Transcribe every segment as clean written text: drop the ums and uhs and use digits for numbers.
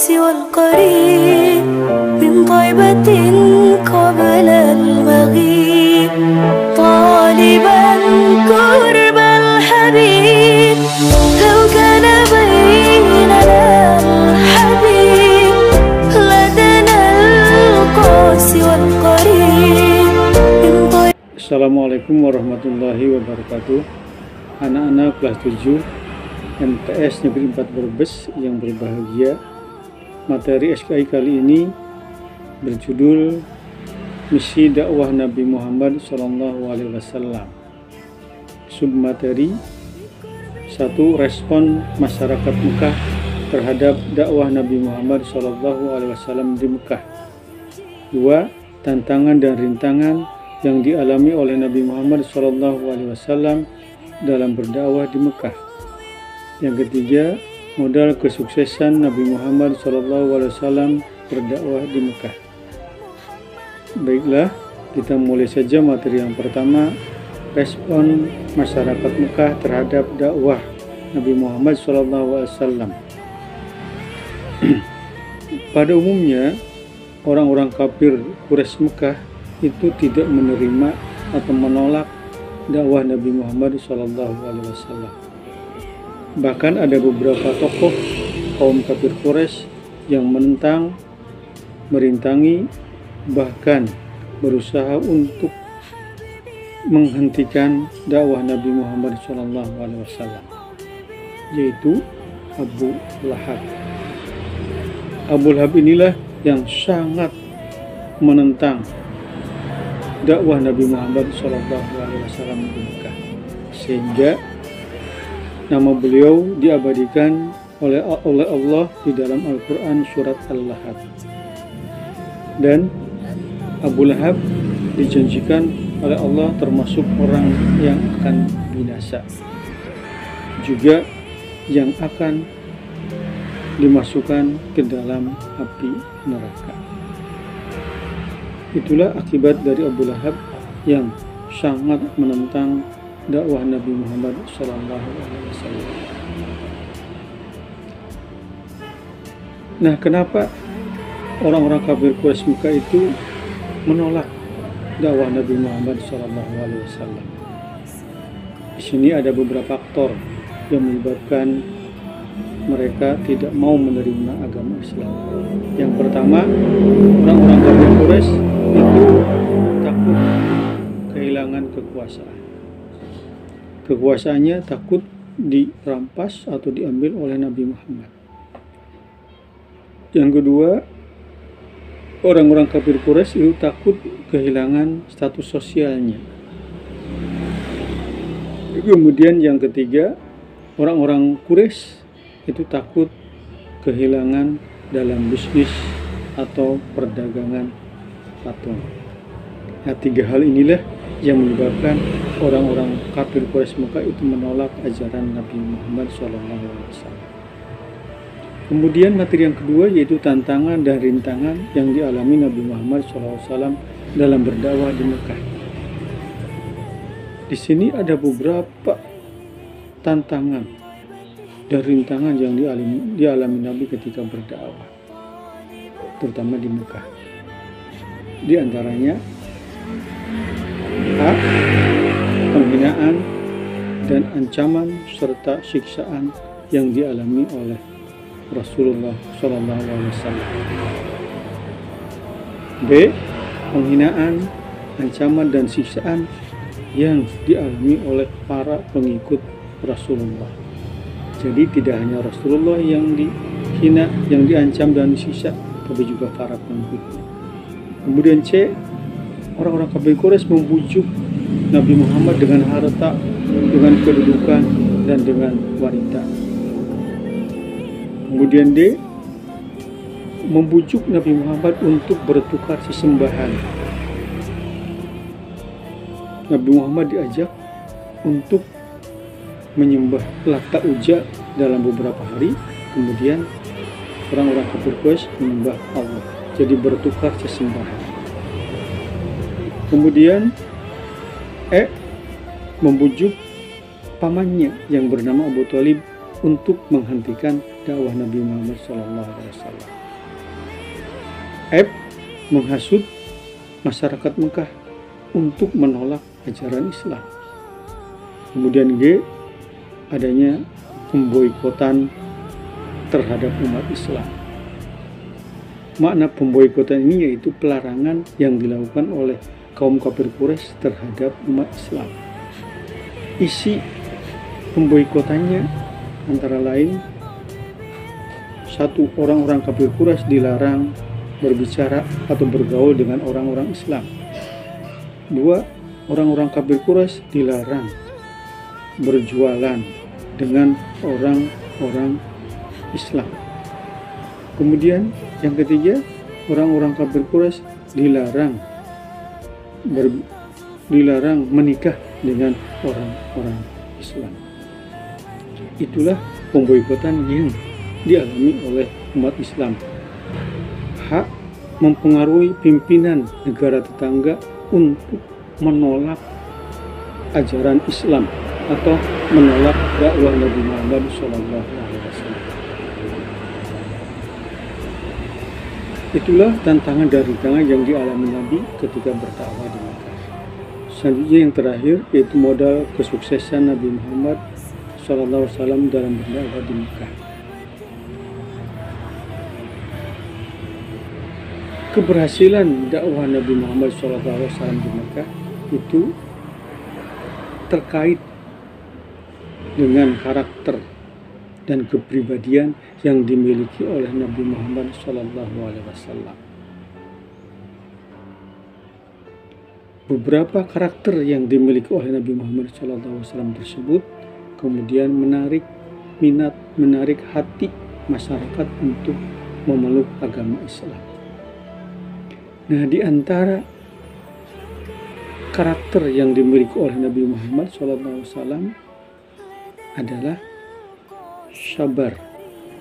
القاسي والقريب من طيبة قبل المغيب طالبا قرب الحبيب لو كان بيننا الحبيب لدنا القاسي والقريب من طيبة. Assalamualaikum warahmatullahi wabarakatuh. Anak-anak kelas 7 MTS Negeri 4 Brebes yang berbahagia, materi SKI kali ini berjudul Misi Dakwah Nabi Muhammad SAW. Submateri 1. Respon masyarakat Mekah terhadap dakwah Nabi Muhammad SAW di Mekah. 2. Tantangan dan rintangan yang dialami oleh Nabi Muhammad SAW dalam berdakwah di Mekah. Yang ketiga, modal kesuksesan Nabi Muhammad SAW berdakwah di Mekah. Baiklah, kita mulai saja materi yang pertama, respon masyarakat Mekah terhadap dakwah Nabi Muhammad SAW. Pada umumnya, orang-orang kafir Quraisy Mekah itu tidak menerima atau menolak dakwah Nabi Muhammad SAW. Bahkan ada beberapa tokoh kaum kafir Quraisy yang menentang, merintangi, bahkan berusaha untuk menghentikan dakwah Nabi Muhammad SAW, yaitu Abu Lahab. Abu Lahab inilah yang sangat menentang dakwah Nabi Muhammad SAW di Mekah, sehingga nama beliau diabadikan oleh Allah di dalam Al-Quran surat Al-Lahab. Dan Abu Lahab dijanjikan oleh Allah termasuk orang yang akan binasa, juga yang akan dimasukkan ke dalam api neraka. Itulah akibat dari Abu Lahab yang sangat menentang dakwah Nabi Muhammad SAW. Nah, kenapa orang-orang kafir Quraisy Mekah itu menolak dakwah Nabi Muhammad SAW? Di sini ada beberapa faktor yang menyebabkan mereka tidak mau menerima agama Islam. Yang pertama, orang-orang kafir Quraisy itu takut kehilangan kekuasaan. Kekuasaannya takut dirampas atau diambil oleh Nabi Muhammad. Yang kedua, orang-orang kafir Quraisy itu takut kehilangan status sosialnya. Kemudian yang ketiga, orang-orang Quraisy itu takut kehilangan dalam bisnis atau perdagangan patung. Nah, tiga hal inilah yang menyebabkan orang-orang kafir Quraisy Mekah itu menolak ajaran Nabi Muhammad SAW. Kemudian materi yang kedua yaitu tantangan dan rintangan yang dialami Nabi Muhammad SAW dalam berdakwah di Mekah. Di sini ada beberapa tantangan dan rintangan yang dialami Nabi ketika berdakwah, terutama di Mekah. Di antaranya A. Penghinaan dan ancaman serta siksaan yang dialami oleh Rasulullah SAW. B. Penghinaan, ancaman dan siksaan yang dialami oleh para pengikut Rasulullah. Jadi tidak hanya Rasulullah yang dihina, yang diancam dan disiksa, tapi juga para pengikutnya. Kemudian C. Orang-orang kafir Quraisy membujuk Nabi Muhammad dengan harta, dengan kedudukan, dan dengan wanita. Kemudian D. Membujuk Nabi Muhammad untuk bertukar sesembahan. Nabi Muhammad diajak untuk menyembah Lata Uzza dalam beberapa hari, kemudian orang-orang kafir Quraisy menyembah Allah, jadi bertukar sesembahan. Kemudian E. Membujuk pamannya yang bernama Abu Thalib untuk menghentikan dakwah Nabi Muhammad SAW. F. Menghasut masyarakat Mekah untuk menolak ajaran Islam. Kemudian G. Adanya pemboikotan terhadap umat Islam. Makna pemboikotan ini yaitu pelarangan yang dilakukan oleh kaum kafir Quraisy terhadap umat Islam. Isi pemboikotannya antara lain: 1. Orang-orang kafir Quraisy dilarang berbicara atau bergaul dengan orang-orang Islam. 2. Orang-orang kafir Quraisy dilarang berjualan dengan orang-orang Islam. Kemudian yang ketiga, orang-orang kafir Quraisy dilarang menikah dengan orang-orang Islam. Itulah pemboikotan yang dialami oleh umat Islam. Hak mempengaruhi pimpinan negara tetangga untuk menolak ajaran Islam atau menolak dakwah Nabi Muhammad SAW. Itulah tantangan dari tangan yang dialami Nabi ketika berdakwah di Mekah. Selanjutnya yang terakhir yaitu modal kesuksesan Nabi Muhammad SAW dalam berdakwah di Mekah. Keberhasilan dakwah Nabi Muhammad SAW di Mekah itu terkait dengan karakter dan kepribadian yang dimiliki oleh Nabi Muhammad SAW. Beberapa karakter yang dimiliki oleh Nabi Muhammad SAW tersebut kemudian menarik minat, menarik hati masyarakat untuk memeluk agama Islam. Nah, di antara karakter yang dimiliki oleh Nabi Muhammad SAW adalah sabar.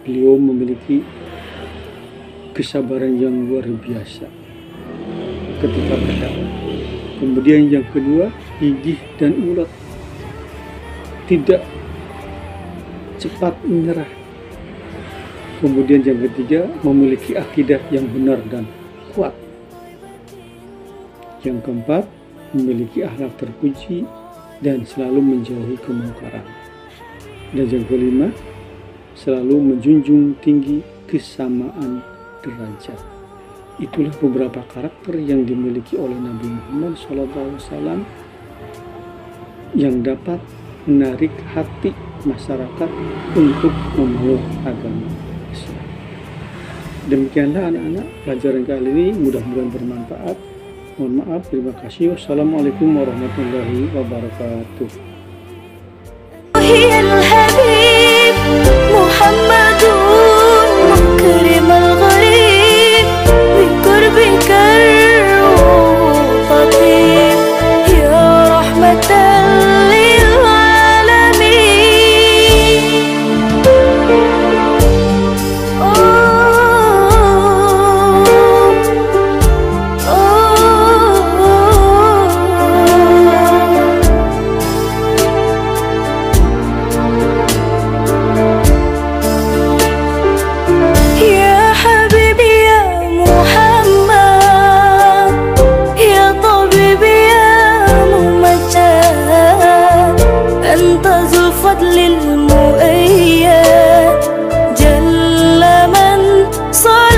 Beliau memiliki kesabaran yang luar biasa ketika berdakwah. Kemudian yang kedua, gigih dan ulet, tidak cepat menyerah. Kemudian yang ketiga, memiliki akidah yang benar dan kuat. Yang keempat, memiliki akhlak terpuji dan selalu menjauhi kemungkaran. Dan yang kelima, selalu menjunjung tinggi kesamaan derajat. Itulah beberapa karakter yang dimiliki oleh Nabi Muhammad SAW yang dapat menarik hati masyarakat untuk memeluk agama Islam. Demikianlah anak-anak, pelajaran kali ini mudah-mudahan bermanfaat. Mohon maaf, terima kasih. Wassalamualaikum warahmatullahi wabarakatuh. للمؤيد جل من صار